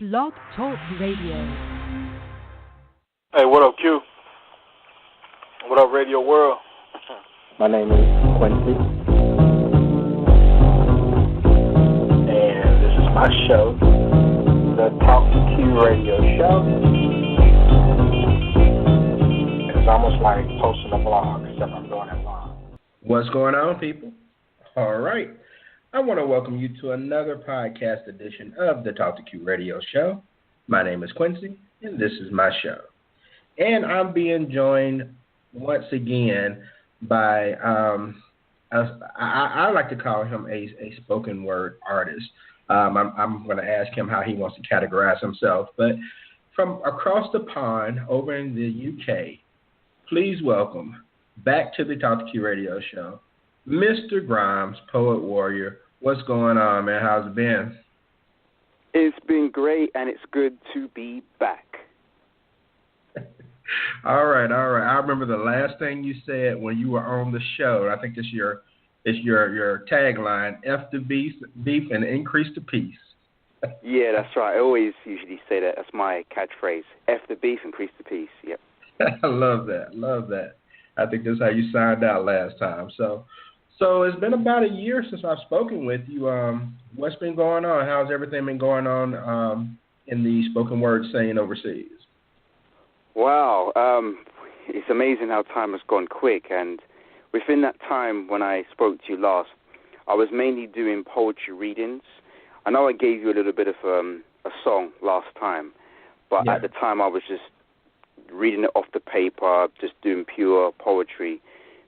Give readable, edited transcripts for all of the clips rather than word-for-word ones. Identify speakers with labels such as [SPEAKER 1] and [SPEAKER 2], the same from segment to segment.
[SPEAKER 1] Blog Talk Radio.
[SPEAKER 2] Hey, what up, Q? What up, Radio World?
[SPEAKER 3] My name is Quincy, and this is my show, the Talk to Q Radio Show. It's almost like posting a blog, except I'm doing it live.
[SPEAKER 4] What's going on, people? All right. I want to welcome you to another podcast edition of the Talk to Q Radio Show. My name is Quincy, and this is my show. And I'm being joined once again by, I like to call him a spoken word artist. I'm going to ask him how he wants to categorize himself. But from across the pond over in the UK, please welcome back to the Talk to Q Radio Show, Mr. Grimez, Poet Warrior. What's going on, man? How's it been?
[SPEAKER 5] It's been great, and it's good to be back.
[SPEAKER 4] All right. I remember the last thing you said when you were on the show. I think it's your tagline: "F the beef, and increase the peace."
[SPEAKER 5] Yeah, that's right. I always usually say that. That's my catchphrase: "F the beef, increase the peace." Yep.
[SPEAKER 4] I love that. I think that's how you signed out last time. So it's been about a year since I've spoken with you. What's been going on? How's everything been going on in the spoken word scene overseas?
[SPEAKER 5] Wow. It's amazing how time has gone quick. And within that time when I spoke to you last, I was mainly doing poetry readings. I know I gave you a little bit of a song last time, but At the time I was just reading it off the paper, just doing pure poetry.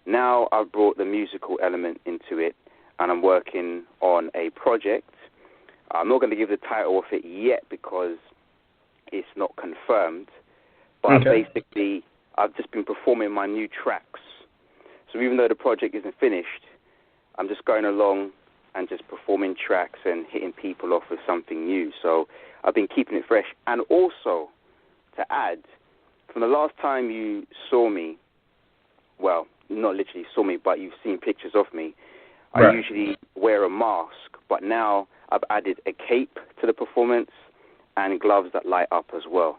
[SPEAKER 5] Now I've brought the musical element into it, and I'm working on a project. I'm not going to give the title of it yet because it's not confirmed, but Basically I've just been performing my new tracks. So even though the project isn't finished, I'm just going along and just performing tracks and hitting people off with something new. So I've been keeping it fresh. And also, to add, from the last time you saw me, well, not literally saw me, but you've seen pictures of me, right. I usually wear a mask, but now I've added a cape to the performance and gloves that light up as well,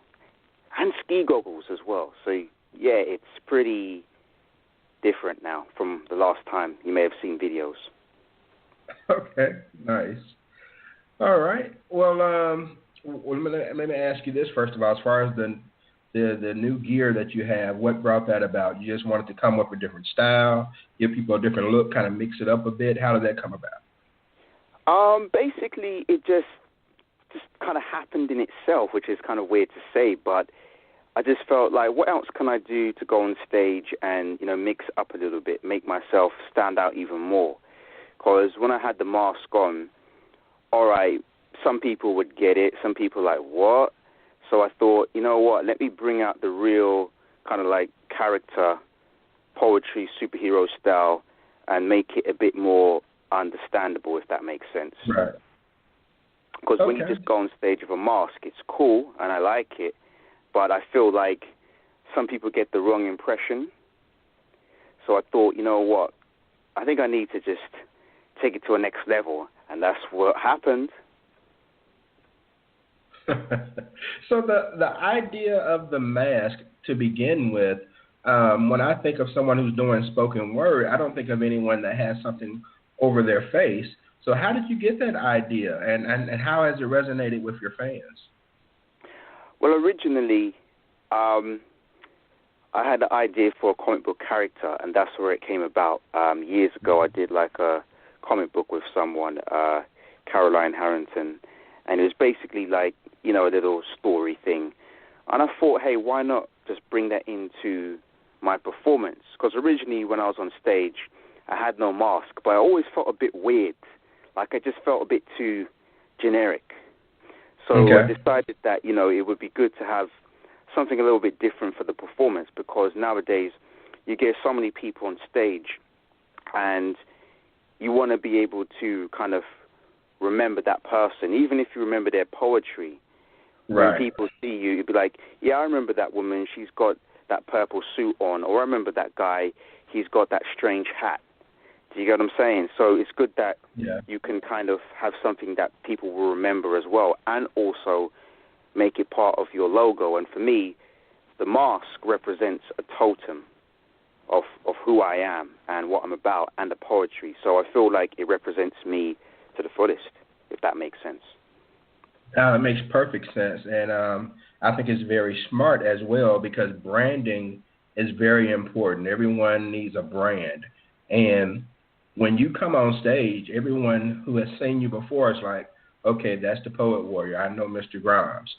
[SPEAKER 5] and ski goggles as well. So, yeah, it's pretty different now from the last time you may have seen videos.
[SPEAKER 4] Okay, nice. All right. Well, let me ask you this first of all. As far as the new gear that you have, what brought that about? You just wanted to come up with a different style, give people a different look, kind of mix it up a bit. How did that come about?
[SPEAKER 5] Basically, it just kind of happened in itself, which is kind of weird to say, but I just felt like, what else can I do to go on stage and, mix up a little bit, make myself stand out even more? Because when I had the mask on, all right, some people would get it, some people like, what? So I thought, you know what, let me bring out the real kind of like character, poetry, superhero style, and make it a bit more understandable, if that makes sense.
[SPEAKER 4] Right.
[SPEAKER 5] Because when you just go on stage with a mask, it's cool, and I like it, but I feel like some people get the wrong impression. So I thought, you know what, I think I need to just take it to a next level, and that's what happened.
[SPEAKER 4] So the idea of the mask to begin with, when I think of someone who's doing spoken word, I don't think of anyone that has something over their face. So how did you get that idea, and how has it resonated with your fans?
[SPEAKER 5] Well, originally, I had the idea for a comic book character, and that's where it came about. Years ago, I did like a comic book with someone, Caroline Harrington, and it was basically like, a little story thing. And I thought, hey, why not just bring that into my performance? Because originally when I was on stage, I had no mask, but I always felt a bit weird. Like I just felt a bit too generic. So I decided that, it would be good to have something a little bit different for the performance, because nowadays you get so many people on stage and you want to be able to kind of remember that person, even if you remember their poetry.
[SPEAKER 4] Right.
[SPEAKER 5] When people see you, you'd be like, yeah, I remember that woman, she's got that purple suit on, or I remember that guy, he's got that strange hat. Do you get what I'm saying? So it's good that you can kind of have something that people will remember as well, and also make it part of your logo. And for me, the mask represents a totem of who I am and what I'm about and the poetry. So I feel like it represents me to the fullest, if that makes sense.
[SPEAKER 4] It makes perfect sense, and I think it's very smart as well because branding is very important. Everyone needs a brand, and when you come on stage, everyone who has seen you before is like, okay, that's the Poet Warrior. I know Mr. Grimes.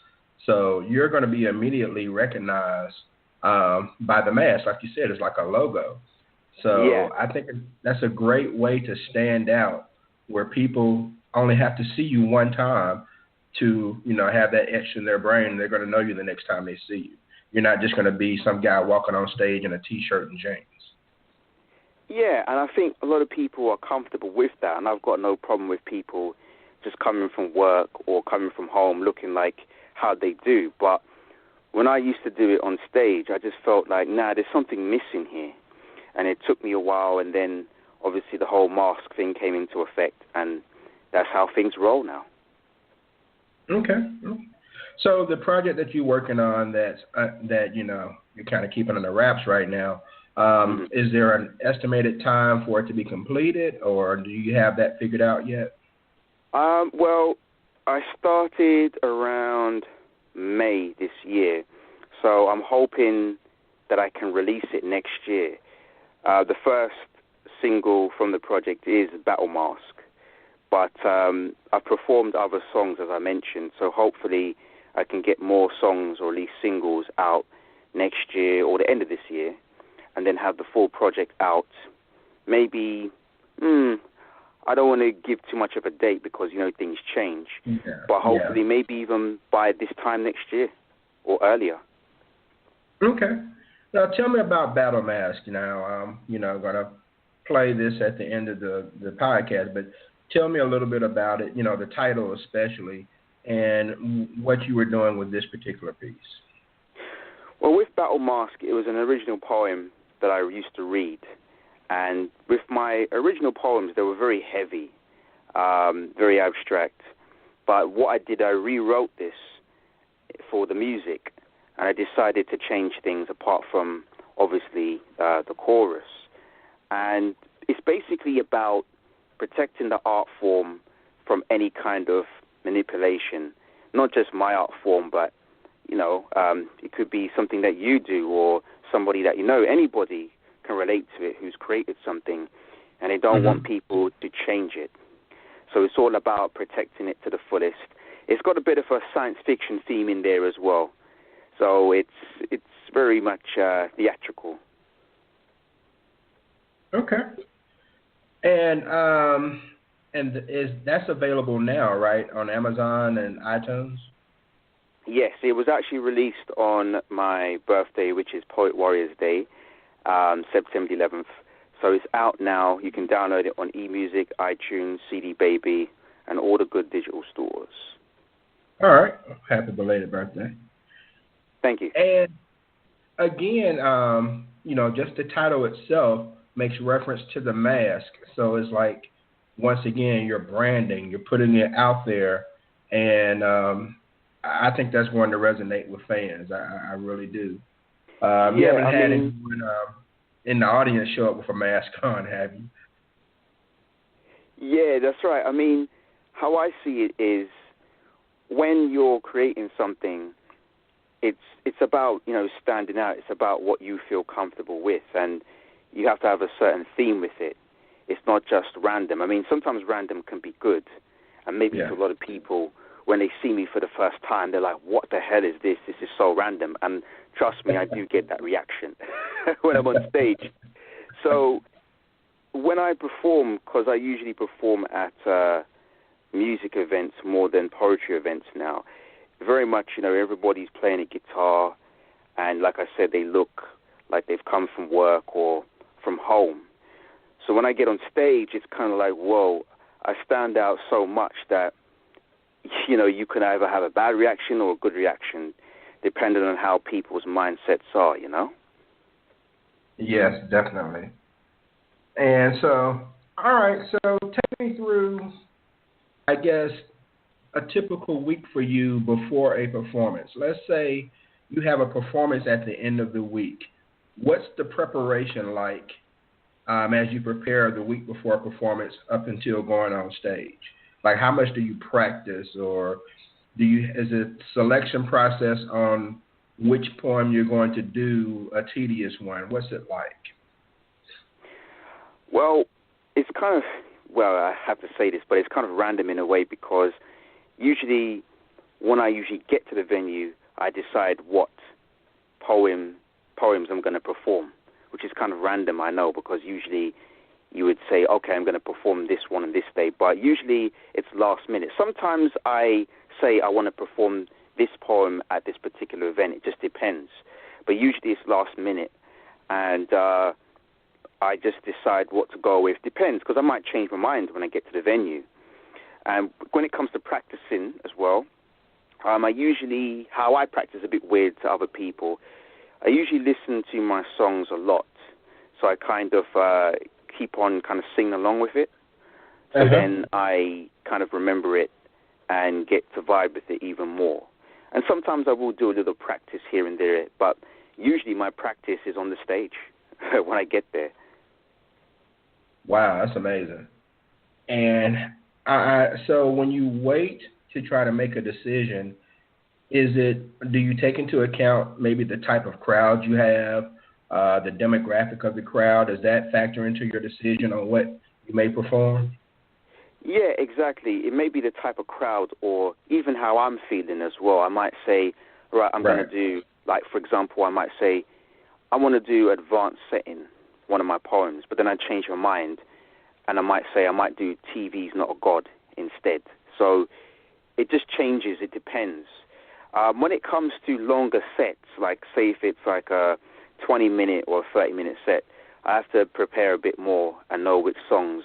[SPEAKER 4] So you're going to be immediately recognized by the mask. Like you said, it's like a logo. So
[SPEAKER 5] yeah.
[SPEAKER 4] I think that's a great way to stand out where people only have to see you one time to, have that etched in their brain. They're going to know you the next time they see you. You're not just going to be some guy walking on stage in a T-shirt and jeans.
[SPEAKER 5] Yeah, and I think a lot of people are comfortable with that, and I've got no problem with people just coming from work or coming from home looking like how they do. But when I used to do it on stage, I just felt like, there's something missing here. And it took me a while, and then obviously the whole mask thing came into effect, and that's how things roll now.
[SPEAKER 4] Okay. So the project that you're working on that you're kind of keeping on the wraps right now, is there an estimated time for it to be completed, or do you have that figured out yet?
[SPEAKER 5] Well, I started around May this year, so I'm hoping that I can release it next year. The first single from the project is Battle Mask, but I've performed other songs, as I mentioned, so hopefully I can get more songs or at least singles out next year or the end of this year, and then have the full project out. Maybe, I don't want to give too much of a date because, things change, but hopefully maybe even by this time next year or earlier. Okay.
[SPEAKER 4] Now tell me about Battle Mask. Now, I'm going to play this at the end of the podcast, but tell me a little bit about it, the title especially, and what you were doing with this particular piece.
[SPEAKER 5] Well, with Battle Mask, it was an original poem that I used to read. And with my original poems, they were very heavy, very abstract. But what I did, I rewrote this for the music, and I decided to change things apart from, obviously, the chorus. And it's basically about protecting the art form from any kind of manipulation, not just my art form, but, it could be something that you do or somebody that anybody can relate to it who's created something, and they don't want people to change it. So it's all about protecting it to the fullest. It's got a bit of a science fiction theme in there as well. So it's very much theatrical.
[SPEAKER 4] Okay. And that's available now, right, on Amazon and iTunes?
[SPEAKER 5] Yes, it was actually released on my birthday, which is Poet Warriors Day, September 11th. So it's out now. You can download it on eMusic, iTunes, CD Baby, and all the good digital stores.
[SPEAKER 4] All right. Happy belated birthday.
[SPEAKER 5] Thank you.
[SPEAKER 4] And again, just the title itself makes reference to the mask. So it's like, once again, you're branding, you're putting it out there, and I think that's going to resonate with fans. I really do. You haven't had anyone in the audience show up with a mask on, have you?
[SPEAKER 5] Yeah, that's right. I mean, how I see it is when you're creating something, it's about, standing out. It's about what you feel comfortable with, and you have to have a certain theme with it. It's not just random. I mean, sometimes random can be good, and maybe to a lot of people, when they see me for the first time, they're like, what the hell is this? This is so random. And trust me, I do get that reaction when I'm on stage. So when I perform, because I usually perform at music events more than poetry events now, very much, everybody's playing a guitar, and like I said, they look like they've come from work or from home. So when I get on stage, it's kind of like, whoa, I stand out so much that, you can either have a bad reaction or a good reaction, depending on how people's mindsets are,
[SPEAKER 4] Yes, definitely. And so, all right, so take me through, I guess, a typical week for you before a performance? Let's say you have a performance at the end of the week. What's the preparation like as you prepare the week before a performance up until going on stage? Like, how much do you practice, or is it selection process on which poem you're going to do a tedious one? What's it like?
[SPEAKER 5] Well, it's kind of, I have to say this, but it's kind of random in a way, because usually when I get to the venue, I decide what poems I'm going to perform, which is kind of random, I know, because usually you would say, okay, I'm going to perform this one on this day, but usually it's last minute. Sometimes I say I want to perform this poem at this particular event. It just depends. But usually it's last minute, and I just decide what to go with. Depends, because I might change my mind when I get to the venue. And when it comes to practicing as well, how I practice a bit weird to other people. I usually listen to my songs a lot, so I kind of keep on kind of singing along with it. So then I kind of remember it and get to vibe with it even more. And sometimes I will do a little practice here and there, but usually my practice is on the stage when I get there.
[SPEAKER 4] Wow, that's amazing. And so when you wait to try to make a decision, do you take into account maybe the type of crowd you have, the demographic of the crowd? Does that factor into your decision on what you may perform?
[SPEAKER 5] Yeah, exactly. It may be the type of crowd, or even how I'm feeling as well. I might say, right, I'm going to do, like, for example, I might say, I want to do advanced setting, one of my poems, but then I change my mind, and I might say I might do TV's Not a God instead. So it just changes. It depends. When it comes to longer sets, like say if it's like a 20-minute or a 30-minute set, I have to prepare a bit more and know which songs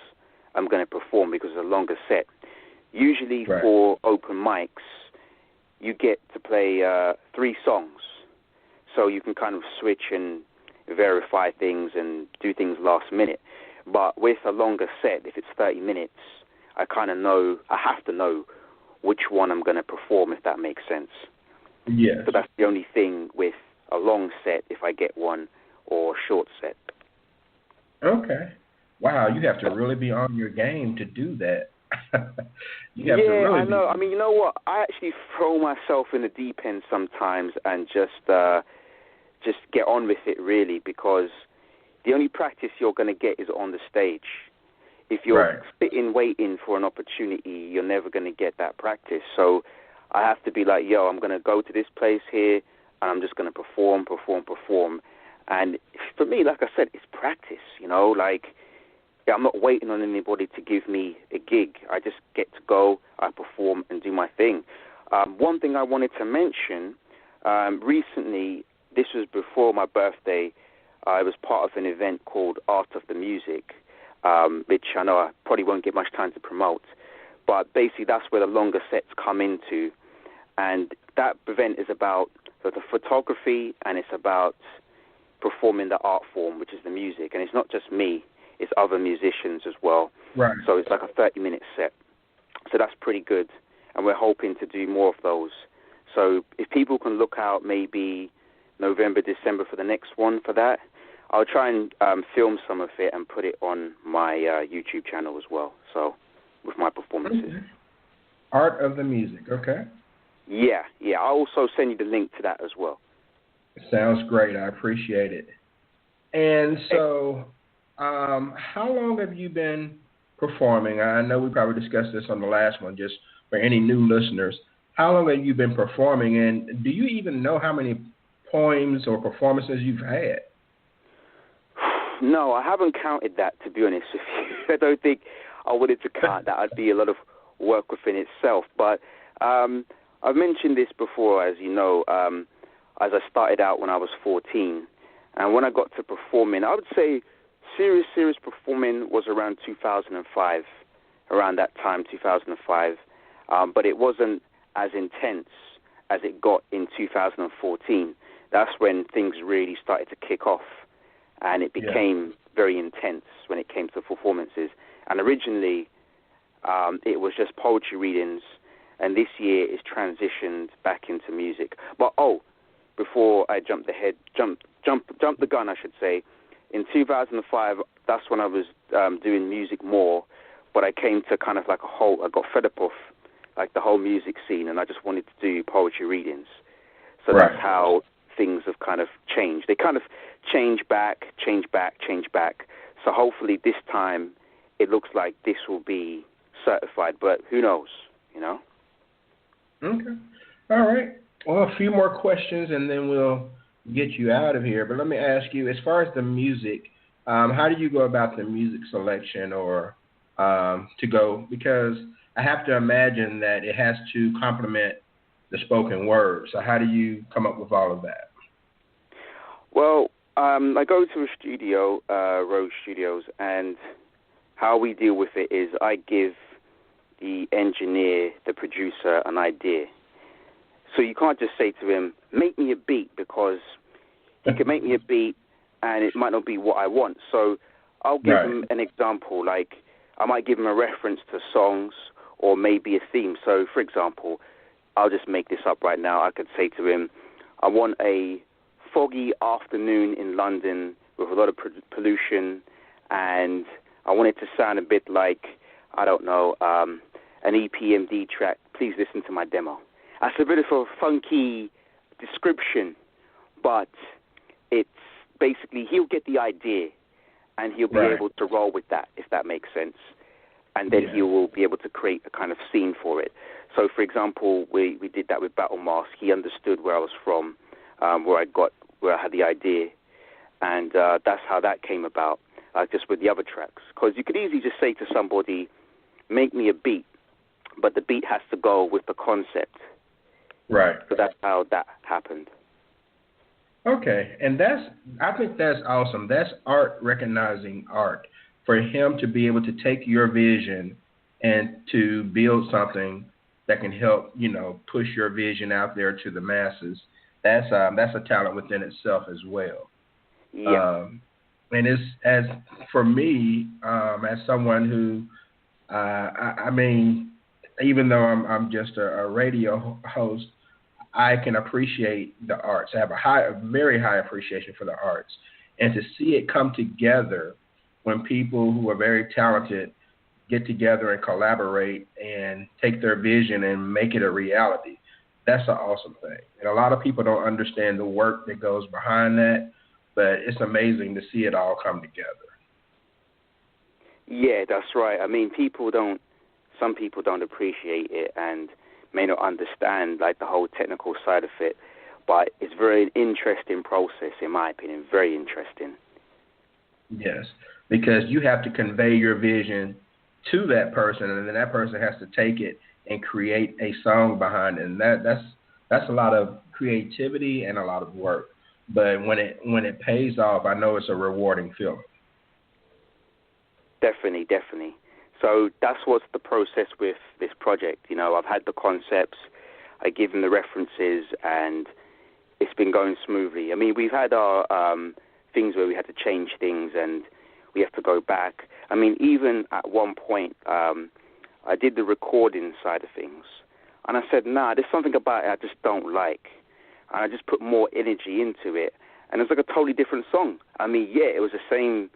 [SPEAKER 5] I'm going to perform, because it's a longer set. Usually for open mics, you get to play 3 songs, so you can kind of switch and verify things and do things last minute. But with a longer set, if it's 30 minutes, I have to know which one I'm going to perform, if that makes sense.
[SPEAKER 4] Yes.
[SPEAKER 5] So that's the only thing with a long set, if I get one, or short set.
[SPEAKER 4] Okay. Wow, you have to really be on your game to do that. I
[SPEAKER 5] know. I mean, you know what? I actually throw myself in the deep end sometimes and just get on with it, really, because the only practice you're going to get is on the stage. If you're sitting waiting for an opportunity, you're never going to get that practice. So I have to be like, I'm going to go to this place here, and I'm just going to perform. And for me, like I said, it's practice, like I'm not waiting on anybody to give me a gig. I just get to go, I perform, and do my thing. One thing I wanted to mention, recently, this was before my birthday, I was part of an event called Art of the Music, which I know I probably won't get much time to promote. But basically, that's where the longer sets come into. And that event is about the photography, and it's about performing the art form, which is the music. And it's not just me, it's other musicians as well.
[SPEAKER 4] Right.
[SPEAKER 5] So it's like a 30-minute set. So that's pretty good. And we're hoping to do more of those. So if people can look out maybe November, December for the next one for that, I'll try and film some of it and put it on my YouTube channel as well, so with my performances.
[SPEAKER 4] Okay. Art of the Music, okay.
[SPEAKER 5] Yeah. I'll also send you the link to that as well.
[SPEAKER 4] Sounds great. I appreciate it. And so how long have you been performing? I know we probably discussed this on the last one, just for any new listeners. How long have you been performing, and do you even know how many poems or performances you've had?
[SPEAKER 5] No, I haven't counted that, to be honest with you. I don't think I wanted to count that. It'd be a lot of work within itself. But I've mentioned this before, as you know, as I started out when I was 14. And when I got to performing, I would say serious performing was around 2005, around that time, 2005. But it wasn't as intense as it got in 2014. That's when things really started to kick off, and it became very intense when it came to performances. And originally, it was just poetry readings, and this year is transitioned back into music. But before I jump the gun, I should say, in 2005, that's when I was doing music more, but I came to kind of like I got fed up of like the whole music scene, and I just wanted to do poetry readings. So
[SPEAKER 4] Right.
[SPEAKER 5] That's how things have kind of changed. They kind of change back. So hopefully this time it looks like this will be certified, but who knows, you know?
[SPEAKER 4] Okay. All right. Well, a few more questions, and then we'll get you out of here. But let me ask you, as far as the music, how do you go about the music selection or to go? Because I have to imagine that it has to complement the spoken word. So how do you come up with all of that?
[SPEAKER 5] Well, I go to a studio, Rose Studios, and how we deal with it is I give the engineer, the producer, an idea. So you can't just say to him, make me a beat, because he can make me a beat and it might not be what I want. So I'll give him an example, like I might give him a reference to songs or maybe a theme. So, for example, I'll just make this up right now. I could say to him, I want a foggy afternoon in London with a lot of pollution, and I want it to sound a bit like, I don't know, an EPMD track. Please listen to my demo. That's a bit of a funky description, but it's basically he'll get the idea and he'll be able to roll with that, if that makes sense. And then he will be able to create a kind of scene for it. So, for example, we did that with Battle Mask. He understood where I was from, where I had the idea, and that's how that came about, just with the other tracks. Because you could easily just say to somebody, make me a beat, but the beat has to go with the concept.
[SPEAKER 4] Right.
[SPEAKER 5] So that's how that happened.
[SPEAKER 4] Okay, and I think that's awesome. That's art recognizing art. For him to be able to take your vision and to build something that can help, push your vision out there to the masses. That's a talent within itself as well.
[SPEAKER 5] Yeah.
[SPEAKER 4] And it's as for me, as someone who, I mean, even though I'm just a radio host, I can appreciate the arts. I have a very high appreciation for the arts, and to see it come together when people who are very talented get together and collaborate and take their vision and make it a reality, that's an awesome thing. And a lot of people don't understand the work that goes behind that, but it's amazing to see it all come together.
[SPEAKER 5] Yeah, that's right. I mean, some people don't appreciate it and may not understand like the whole technical side of it, but it's very interesting process, in my opinion, very interesting.
[SPEAKER 4] Yes, because you have to convey your vision to that person, and then that person has to take it and create a song behind it. And that's a lot of creativity and a lot of work. But when it pays off, I know it's a rewarding feeling.
[SPEAKER 5] Definitely. So that's what's the process with this project. I've had the concepts, I give them the references, and it's been going smoothly. I mean, we've had our things where we had to change things and we have to go back. I mean, even at one point, I did the recording side of things, and I said, there's something about it I just don't like. And I just put more energy into it, and it's like a totally different song. I mean, it was the same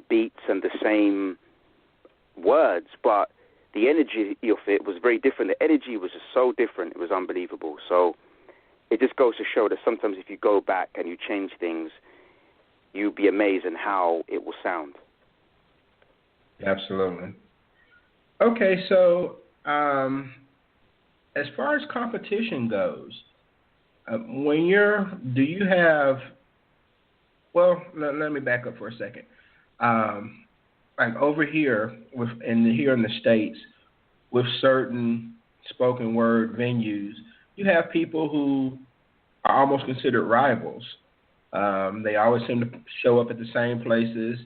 [SPEAKER 5] beats and the same words, but the energy of it was very different. The energy was just so different. It was unbelievable. So it just goes to show that sometimes if you go back and you change things, you'll be amazed at how it will sound.
[SPEAKER 4] Absolutely. Okay, so as far as competition goes, let me back up for a second. Like over here here in the States, with certain spoken word venues, you have people who are almost considered rivals. They always seem to show up at the same places,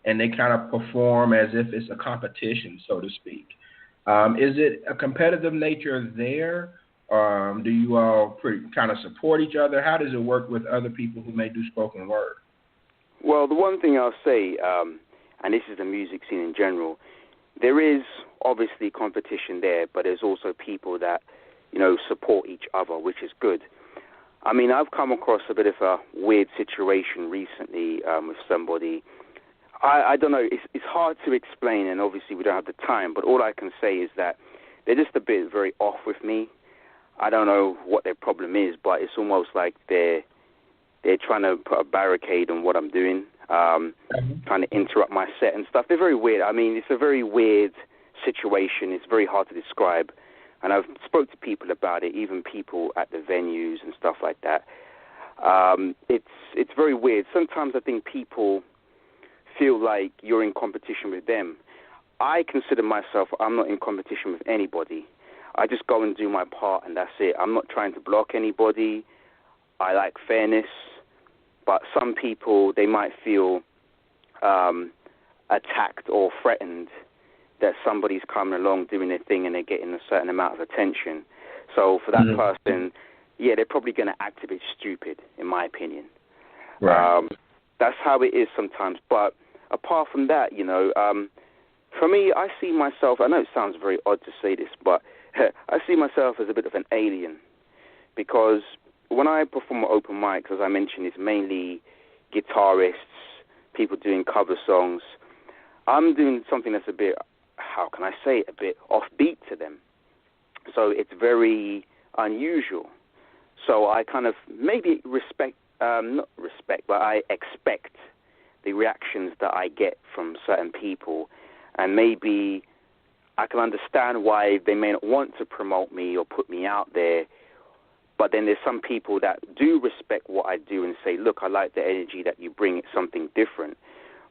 [SPEAKER 4] and they kind of perform as if it's a competition, so to speak. Is it a competitive nature there? Do you all kind of support each other? How does it work with other people who may do spoken word?
[SPEAKER 5] Well, the one thing I'll say, and this is the music scene in general, there is obviously competition there, but there's also people that, support each other, which is good. I mean, I've come across a bit of a weird situation recently with somebody. I don't know. It's hard to explain, and obviously we don't have the time, but all I can say is that they're just a bit very off with me. I don't know what their problem is, but it's almost like they're trying to put a barricade on what I'm doing, trying to interrupt my set and stuff. They're very weird. I mean, it's a very weird situation. It's very hard to describe. And I've spoke to people about it, even people at the venues and stuff like that. It's very weird. Sometimes I think people feel like you're in competition with them. I consider myself, I'm not in competition with anybody. I just go and do my part, and that's it. I'm not trying to block anybody. I like fairness. But some people, they might feel attacked or threatened that somebody's coming along doing their thing and they're getting a certain amount of attention. So for that person, yeah, they're probably going to act a bit stupid, in my opinion.
[SPEAKER 4] Right.
[SPEAKER 5] That's how it is sometimes. But apart from that, for me, I see myself, I know it sounds very odd to say this, but I see myself as a bit of an alien, because when I perform at open mics, as I mentioned, it's mainly guitarists, people doing cover songs. I'm doing something that's a bit, how can I say it, a bit offbeat to them. So it's very unusual. So I kind of maybe not respect, but I expect the reactions that I get from certain people. And maybe I can understand why they may not want to promote me or put me out there. But then there's some people that do respect what I do and say, look, I like the energy that you bring. It's something different.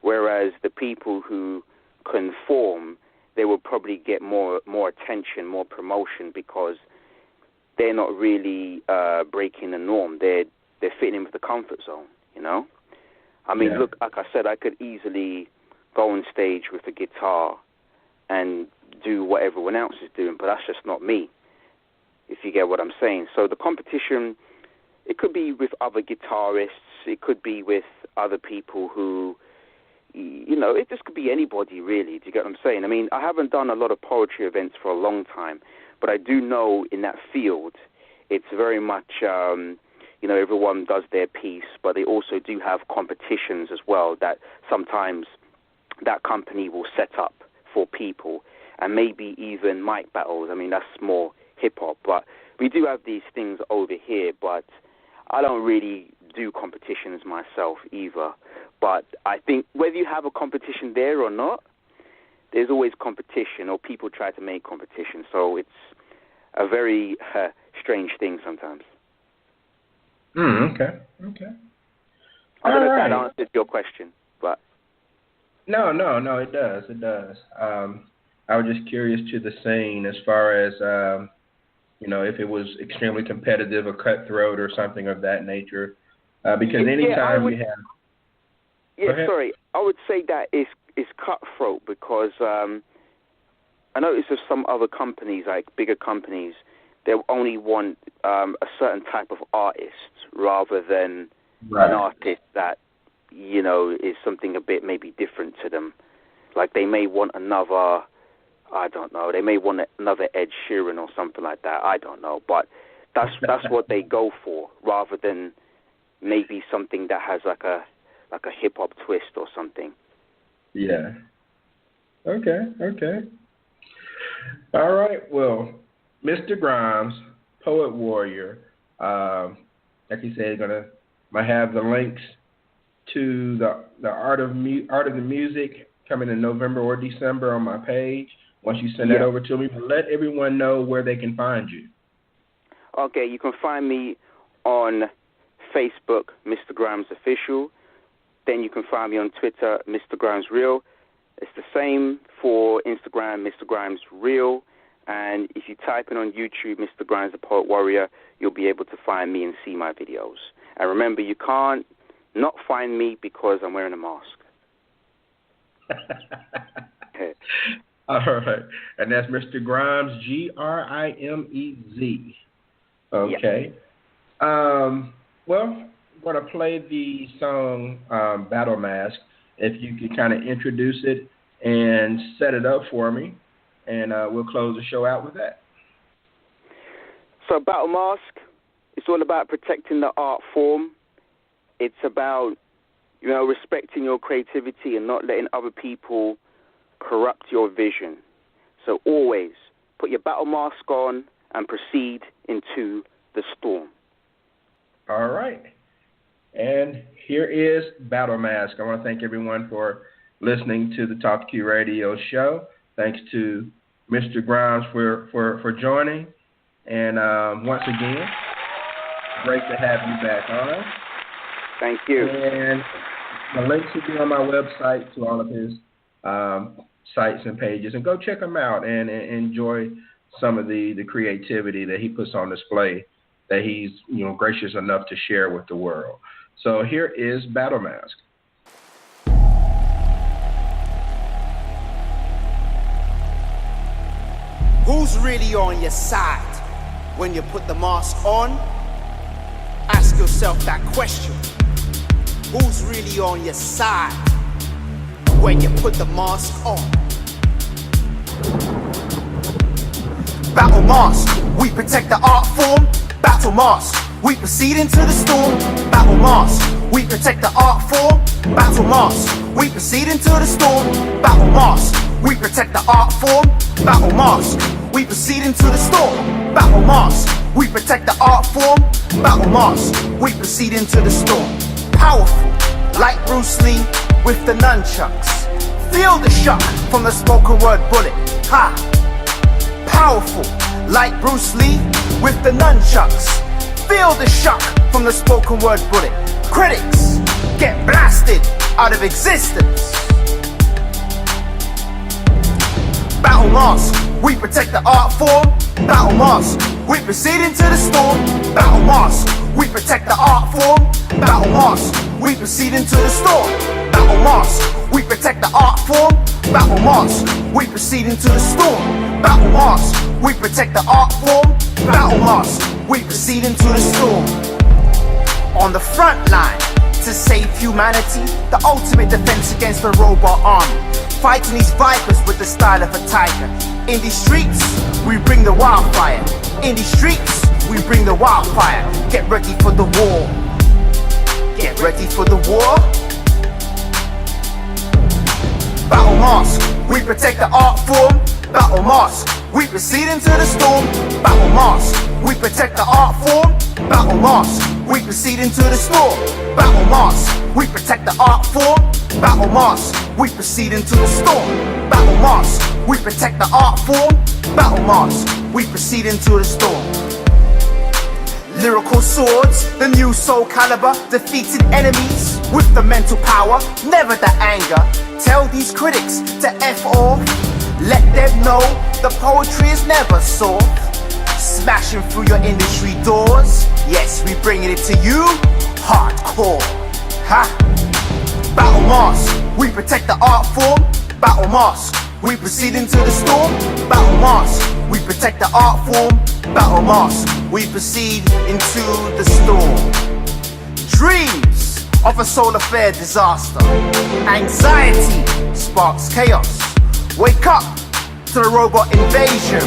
[SPEAKER 5] Whereas the people who conform, they will probably get more attention, more promotion, because they're not really breaking the norm. They're fitting in with the comfort zone, I mean, Look, like I said, I could easily go on stage with a guitar and do what everyone else is doing, but that's just not me, if you get what I'm saying. So the competition, it could be with other guitarists, it could be with other people who, it just could be anybody, really. Do you get what I'm saying? I mean, I haven't done a lot of poetry events for a long time, but I do know in that field, it's very much, everyone does their piece, but they also do have competitions as well that sometimes that company will set up for people, and maybe even mic battles. I mean, that's more hip-hop, but we do have these things over here, but I don't really do competitions myself either. But I think whether you have a competition there or not, there's always competition, or people try to make competition. So it's a very strange thing sometimes.
[SPEAKER 4] Okay.
[SPEAKER 5] I don't know if that answered your question, but...
[SPEAKER 4] No, it does. I was just curious to the scene as far as, if it was extremely competitive or cutthroat or something of that nature. Because anytime we have...
[SPEAKER 5] Yeah, sorry. I would say that it's cutthroat because I noticed with some other companies, like bigger companies, they only want a certain type of artist rather than an artist that, is something a bit maybe different to them. Like they may want another, I don't know, they may want another Ed Sheeran or something like that. I don't know. But that's what they go for rather than maybe something that has like a hip-hop twist or something.
[SPEAKER 4] Yeah. Okay. All right. Well, Mr. Grimez, Poet Warrior, like you said, might have the links to the Art of the Music coming in November or December on my page. Once you send that over to me, let everyone know where they can find you.
[SPEAKER 5] Okay, you can find me on Facebook, Mr. Grimez Official. Then you can find me on Twitter, Mr. Grimez Real. It's the same for Instagram, Mr. Grimez Real. And if you type in on YouTube, Mr. Grimez the Poet Warrior, you'll be able to find me and see my videos. And remember, you can't not find me because I'm wearing a mask.
[SPEAKER 4] All right. And that's Mr. Grimez, Grimez. Okay. Well, I'm going to play the song Battle Mask. If you could kind of introduce it and set it up for me, and we'll close the show out with that.
[SPEAKER 5] So Battle Mask, it's all about protecting the art form. It's about, respecting your creativity and not letting other people corrupt your vision. So always put your battle mask on and proceed into the storm.
[SPEAKER 4] All right. And here is Battle Mask. I want to thank everyone for listening to the Talk to Q Radio show. Thanks to Mr. Grimes for joining. And once again, great to have you back on.
[SPEAKER 5] Thank you.
[SPEAKER 4] And the links will be on my website to all of his sites and pages. And go check them out and enjoy some of the creativity that he puts on display that he's gracious enough to share with the world. So here is Battle Mask.
[SPEAKER 1] Who's really on your side when you put the mask on? Ask yourself that question. Who's really on your side when you put the mask on? Battle mask, we protect the art form. Battle mask, we proceed into the storm. Battle mask, we protect the art form. Battle mask, we proceed into the storm. Battle mask, we protect the art form. Battle mask, we proceed into the storm. Battle mask, we protect the art form. Battle mask, we proceed into the storm. Powerful, like Bruce Lee with the nunchucks. Feel the shock from the spoken word bullet. Ha! Powerful, like Bruce Lee with the nunchucks. Feel the shock from the spoken word bullet. Critics get blasted out of existence. Battle mask, we protect the art form. Battle mask, we proceed into the storm. Battle mask, we protect the art form. Battle mask, we proceed into the storm. Battle mask, we protect the art form. Battle mask, we proceed into the storm. Battle mask, we protect the art form. Battle mask, we proceed into the storm. On the front line to save humanity, the ultimate defense against the robot army. Fighting these vipers with the style of a tiger. In these streets, we bring the wildfire. In these streets, we bring the wildfire. Get ready for the war. Get ready for the war. Battle mask, we protect the art form. Battle mask, we proceed into the storm. Battle mask, we protect the art form. Battle mask, we proceed into the storm. Battle mask, we protect the art form. Battle mask, we proceed into the storm. Battle mask, we protect the art form. Battle mask, we proceed into the storm. Lyrical swords, the new Soul Calibur, defeating enemies with the mental power, never the anger. Tell these critics to F off. Let them know the poetry is never soft. Smashing through your industry doors. Yes, we bringing it to you hardcore. Ha! Battle mask, we protect the art form. Battle mask, we proceed into the storm. Battle mask, we protect the art form. Battle mask, we proceed into the storm. Dreams of a solar flare disaster. Anxiety sparks chaos. Wake up to the robot invasion.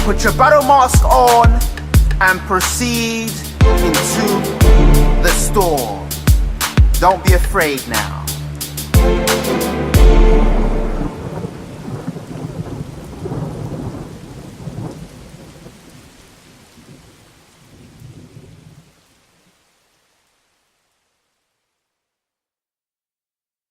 [SPEAKER 1] Put your battle mask on and proceed into the storm. Don't be afraid now.